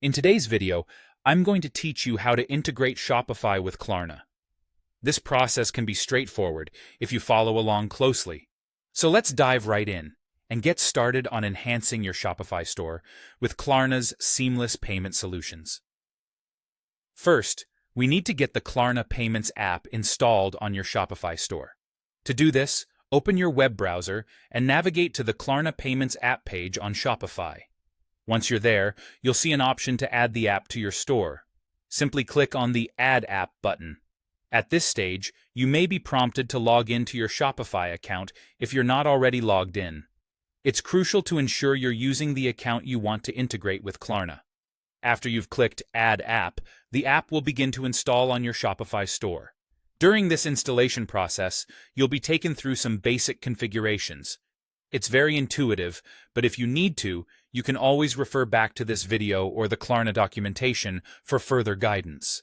In today's video, I'm going to teach you how to integrate Shopify with Klarna. This process can be straightforward if you follow along closely. So let's dive right in and get started on enhancing your Shopify store with Klarna's seamless payment solutions. First, we need to get the Klarna Payments app installed on your Shopify store. To do this, open your web browser and navigate to the Klarna Payments app page on Shopify. Once you're there, you'll see an option to add the app to your store. Simply click on the Add App button. At this stage, you may be prompted to log into your Shopify account if you're not already logged in. It's crucial to ensure you're using the account you want to integrate with Klarna. After you've clicked Add App, the app will begin to install on your Shopify store. During this installation process, you'll be taken through some basic configurations. It's very intuitive, but if you need to, you can always refer back to this video or the Klarna documentation for further guidance.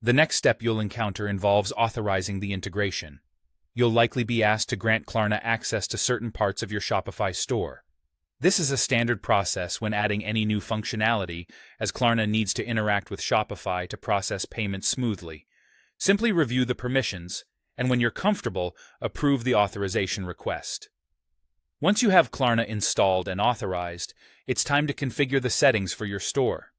The next step you'll encounter involves authorizing the integration. You'll likely be asked to grant Klarna access to certain parts of your Shopify store. This is a standard process when adding any new functionality, as Klarna needs to interact with Shopify to process payments smoothly. Simply review the permissions, and when you're comfortable, approve the authorization request. Once you have Klarna installed and authorized, it's time to configure the settings for your store.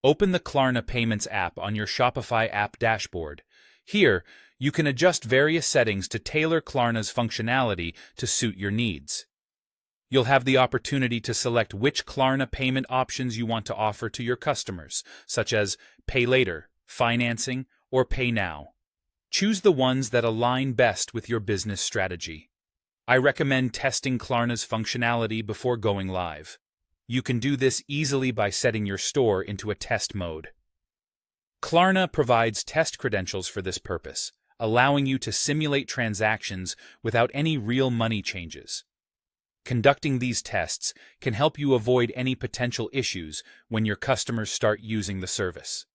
Open the Klarna Payments app on your Shopify app dashboard. Here, you can adjust various settings to tailor Klarna's functionality to suit your needs. You'll have the opportunity to select which Klarna payment options you want to offer to your customers, such as Pay Later, Financing, or Pay Now. Choose the ones that align best with your business strategy. I recommend testing Klarna's functionality before going live. You can do this easily by setting your store into a test mode. Klarna provides test credentials for this purpose, allowing you to simulate transactions without any real money changes. Conducting these tests can help you avoid any potential issues when your customers start using the service.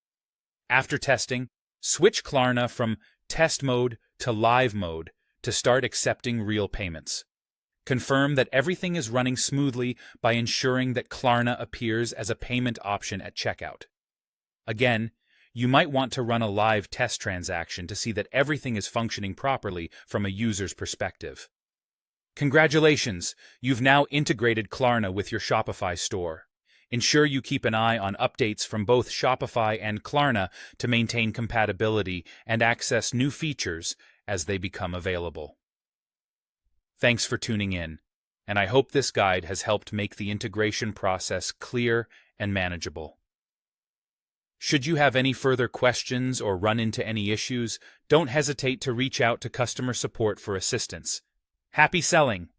After testing, switch Klarna from test mode to live mode to start accepting real payments. Confirm that everything is running smoothly by ensuring that Klarna appears as a payment option at checkout. Again, you might want to run a live test transaction to see that everything is functioning properly from a user's perspective. Congratulations! You've now integrated Klarna with your Shopify store. Ensure you keep an eye on updates from both Shopify and Klarna to maintain compatibility and access new features as they become available. Thanks for tuning in, and I hope this guide has helped make the integration process clear and manageable. Should you have any further questions or run into any issues, don't hesitate to reach out to customer support for assistance. Happy selling!